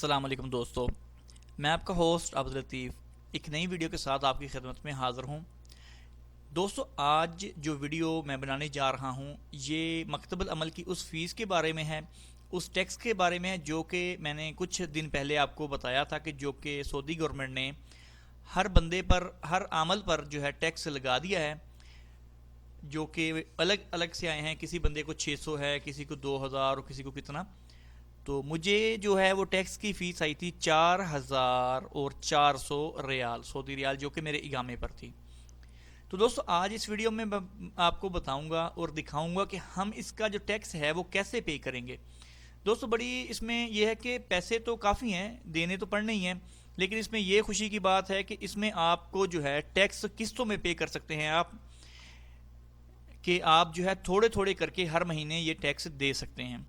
अस्सलाम वालेकुम दोस्तों, मैं आपका होस्ट अब्दुल लतीफ़ एक नई वीडियो के साथ आपकी खिदमत में हाज़िर हूँ। दोस्तों, आज जो वीडियो मैं बनाने जा रहा हूँ ये मकतबुल अमल की उस फ़ीस के बारे में है, उस टैक्स के बारे में है जो कि मैंने कुछ दिन पहले आपको बताया था कि जो कि सऊदी गवर्नमेंट ने हर बंदे पर, हर आमल पर जो है टैक्स लगा दिया है, जो कि अलग अलग से आए हैं। किसी बंदे को 600 है, किसी को 2000 और किसी को कितना। तो मुझे जो है वो टैक्स की फ़ीस आई थी 4400 रियाल, सऊदी रियाल, जो कि मेरे इगामे पर थी। तो दोस्तों, आज इस वीडियो में मैं आपको बताऊंगा और दिखाऊंगा कि हम इसका जो टैक्स है वो कैसे पे करेंगे। दोस्तों, बड़ी इसमें यह है कि पैसे तो काफ़ी हैं, देने तो पड़ने ही हैं, लेकिन इसमें यह खुशी की बात है कि इसमें आपको जो है टैक्स किस्तों में पे कर सकते हैं आप, कि आप जो है थोड़े थोड़े करके हर महीने ये टैक्स दे सकते हैं।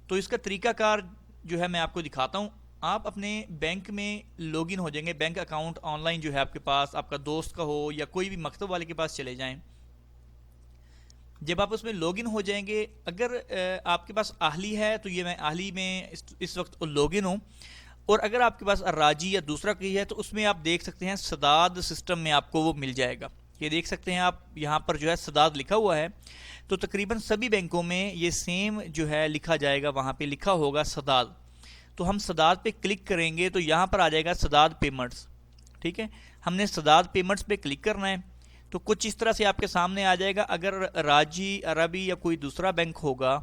तो इसका तरीकाकार जो है मैं आपको दिखाता हूँ। आप अपने बैंक में लॉगिन हो जाएंगे, बैंक अकाउंट ऑनलाइन जो है आपके पास, आपका दोस्त का हो या कोई भी मकतब वाले के पास चले जाएं। जब आप उसमें लॉगिन हो जाएंगे, अगर आपके पास आहली है तो ये मैं आहली में इस वक्त लॉगिन हूँ, और अगर आपके पास राजी या दूसरा कोई है तो उसमें आप देख सकते हैं सदाद सिस्टम में आपको वो मिल जाएगा। ये देख सकते हैं आप, यहाँ पर जो है सदाद लिखा हुआ है। तो तकरीबन सभी बैंकों में ये सेम जो है लिखा जाएगा, वहाँ पे लिखा होगा सदाद। तो हम सदाद पे क्लिक करेंगे तो यहाँ पर आ जाएगा सदाद पेमेंट्स। ठीक है, हमने सदाद पेमेंट्स पे क्लिक करना है। तो कुछ इस तरह से आपके सामने आ जाएगा। अगर राजी, अरबी या कोई दूसरा बैंक होगा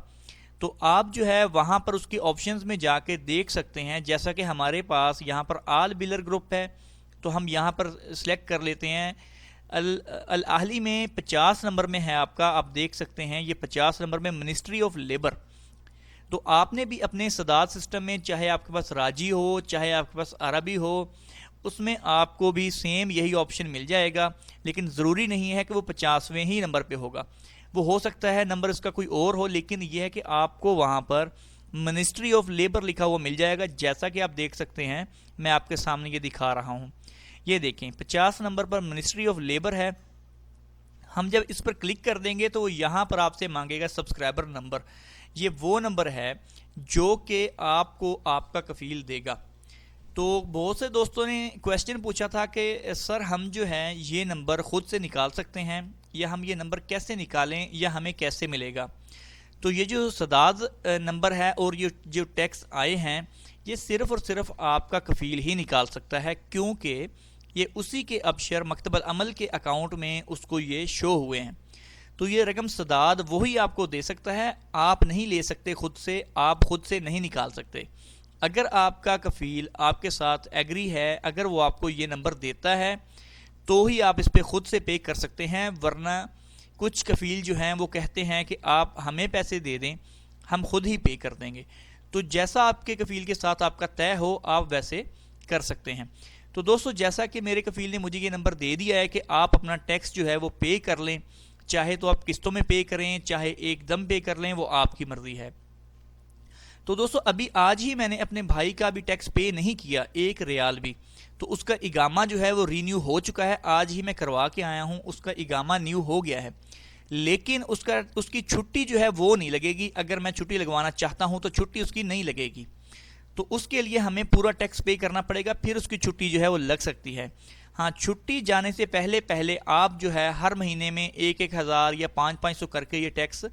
तो आप जो है वहाँ पर उसके ऑप्शंस में जाके देख सकते हैं। जैसा कि हमारे पास यहाँ पर आल बिलर ग्रुप है, तो हम यहाँ पर सिलेक्ट कर लेते हैं। अल आहली में 50 नंबर में है आपका, आप देख सकते हैं ये 50 नंबर में मिनिस्ट्री ऑफ लेबर। तो आपने भी अपने सदाद सिस्टम में, चाहे आपके पास राजी हो चाहे आपके पास अरबी हो, उसमें आपको भी सेम यही ऑप्शन मिल जाएगा। लेकिन ज़रूरी नहीं है कि वो 50वें ही नंबर पे होगा, वो हो सकता है नंबर इसका कोई और हो, लेकिन यह है कि आपको वहाँ पर मिनिस्ट्री ऑफ लेबर लिखा हुआ मिल जाएगा। जैसा कि आप देख सकते हैं, मैं आपके सामने ये दिखा रहा हूँ। ये देखें 50 नंबर पर मिनिस्ट्री ऑफ लेबर है। हम जब इस पर क्लिक कर देंगे तो यहाँ पर आपसे मांगेगा सब्सक्राइबर नंबर। ये वो नंबर है जो कि आपको आपका कफील देगा। तो बहुत से दोस्तों ने क्वेश्चन पूछा था कि सर हम जो है ये नंबर ख़ुद से निकाल सकते हैं, या हम ये नंबर कैसे निकालें, या हमें कैसे मिलेगा। तो ये जो सदाद नंबर है और ये जो टैक्स आए हैं, ये सिर्फ़ और सिर्फ आपका कफील ही निकाल सकता है, क्योंकि ये उसी के अबशर मकतबुल अमल के अकाउंट में उसको ये शो हुए हैं। तो ये रकम सदाद वही आपको दे सकता है, आप नहीं ले सकते खुद से, आप खुद से नहीं निकाल सकते। अगर आपका कफील आपके साथ एग्री है, अगर वो आपको ये नंबर देता है तो ही आप इस पर खुद से पे कर सकते हैं, वरना कुछ कफील जो हैं वो कहते हैं कि आप हमें पैसे दे दें, हम खुद ही पे कर देंगे। तो जैसा आपके कफील के साथ आपका तय हो, आप वैसे कर सकते हैं। तो दोस्तों, जैसा कि मेरे कफील ने मुझे ये नंबर दे दिया है कि आप अपना टैक्स जो है वो पे कर लें, चाहे तो आप किस्तों में पे करें, चाहे एकदम पे कर लें, वो आपकी मर्जी है। तो दोस्तों, अभी आज ही मैंने अपने भाई का भी टैक्स पे नहीं किया, 1 रियाल भी। तो उसका इगामा जो है वो रीन्यू हो चुका है, आज ही मैं करवा के आया हूँ, उसका इगामा न्यू हो गया है। लेकिन उसकी छुट्टी जो है वो नहीं लगेगी। अगर मैं छुट्टी लगवाना चाहता हूँ तो छुट्टी उसकी नहीं लगेगी। तो उसके लिए हमें पूरा टैक्स पे करना पड़ेगा, फिर उसकी छुट्टी जो है वो लग सकती है। हाँ, छुट्टी जाने से पहले पहले आप जो है हर महीने में 1-1 हज़ार या 500-500 करके ये टैक्स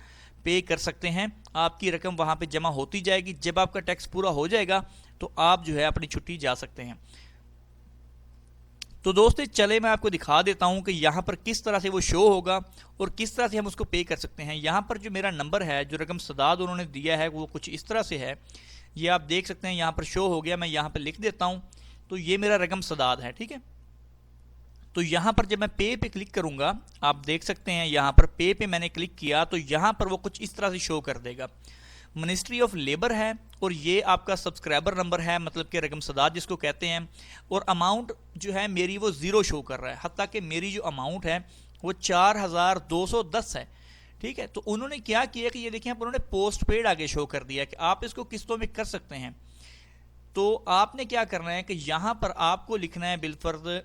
पे कर सकते हैं। आपकी रकम वहाँ पे जमा होती जाएगी। जब आपका टैक्स पूरा हो जाएगा तो आप जो है अपनी छुट्टी जा सकते हैं। तो दोस्तों, चले मैं आपको दिखा देता हूँ कि यहाँ पर किस तरह से वो शो होगा और किस तरह से हम उसको पे कर सकते हैं। यहाँ पर जो मेरा नंबर है, जो रकम सदाद उन्होंने दिया है, वो कुछ इस तरह से है। ये आप देख सकते हैं, यहाँ पर शो हो गया। मैं यहाँ पर लिख देता हूँ। तो ये मेरा रकम सदाद है, ठीक है। तो यहाँ पर जब मैं पे क्लिक करूँगा, आप देख सकते हैं यहाँ पर पे मैंने क्लिक किया तो यहाँ पर वो कुछ इस तरह से शो कर देगा। मिनिस्ट्री ऑफ लेबर है और ये आपका सब्सक्राइबर नंबर है, मतलब कि रकम सदाद जिसको कहते हैं। और अमाउंट जो है मेरी वो 0 शो कर रहा है, हत्ता कि मेरी जो अमाउंट है वो 4210 है। ठीक है, तो उन्होंने क्या किया कि ये देखिए उन्होंने पोस्ट पेड आगे शो कर दिया कि आप इसको किस्तों में कर सकते हैं। तो आपने क्या करना है कि यहाँ पर आपको लिखना है बिलफर्ज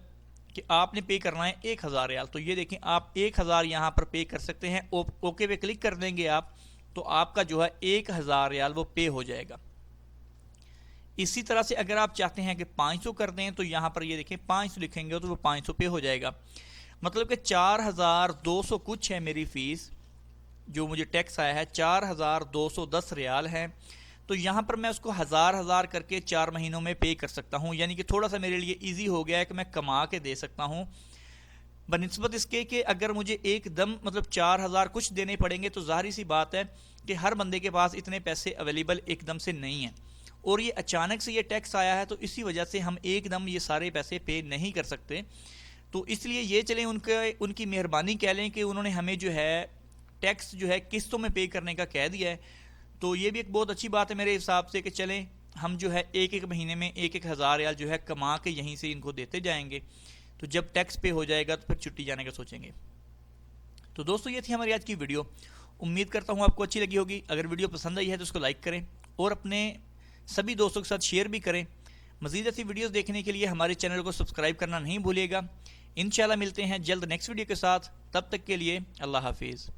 कि आपने पे करना है 1000 रियाल। तो ये देखें, आप 1000 यहाँ पर पे कर सकते हैं। ओके पे क्लिक कर देंगे आप, तो आपका जो है 1000 रियाल वो पे हो जाएगा। اسی طرح سے اگر آپ چاہتے ہیں کہ 500 کر دیں تو یہاں پر یہ دیکھیں 500 لکھیں گے تو وہ 500 پہ ہو جائے گا، مطلب کہ 4200 کچھ ہے میری فیس جو مجھے ٹیکس آیا ہے، 4210 ریال ہے، تو یہاں پر میں اس کو ہزار کر کے 4 مہینوں میں پے کر سکتا ہوں، یعنی کہ تھوڑا سا میرے لیے ایزی ہو گیا ہے کہ میں کما کے دے سکتا ہوں، بنسبت اس کے کہ اگر مجھے ایک دم مطلب 4000 کچھ دینے پڑیں گے تو ظاہری سی بات ہے کہ ہر بندے کے پاس اتنے پیسے اویلیبل ایک دم سے نہیں ہیں، اور یہ اچانک سے یہ ٹیکس آیا ہے تو اسی وجہ سے ہم ایک دم یہ سارے پیسے پے نہیں کر سکتے، تو اس لیے یہ چلیں ان کی مہربانی کہہ لیں کہ انہوں نے ہمیں جو ہے ٹیکس جو ہے قسطوں میں پے کرنے کا کہہ دیا ہے، تو یہ بھی ایک بہت اچھی بات ہے میرے حساب سے کہ چلیں ہم جو ہے ایک مہینے میں 1000 ریال جو ہے کما کے یہیں سے ان کو دیتے جائیں گے، تو جب ٹیکس پے ہو جائے گا تو پھر چھٹی جانے کا سوچیں گے۔ تو دوستو یہ تھی ہماری آج کی ویڈیو، امید کرتا ہوں آپ کو اچھی لگی ہوگی، اگر ویڈیو پسند آئی ہے تو اس کو لائک کریں اور اپنے سبھی دوستوں کے ساتھ شیئر بھی کریں، مزید ایسی ویڈیوز دیکھنے کے لیے ہمارے چینل کو سبسکرائب کرنا نہیں بھولیے گا۔ انشاءاللہ ملتے ہیں جلد نیکسٹ ویڈیو کے ساتھ، تب تک کے لیے اللہ حافظ۔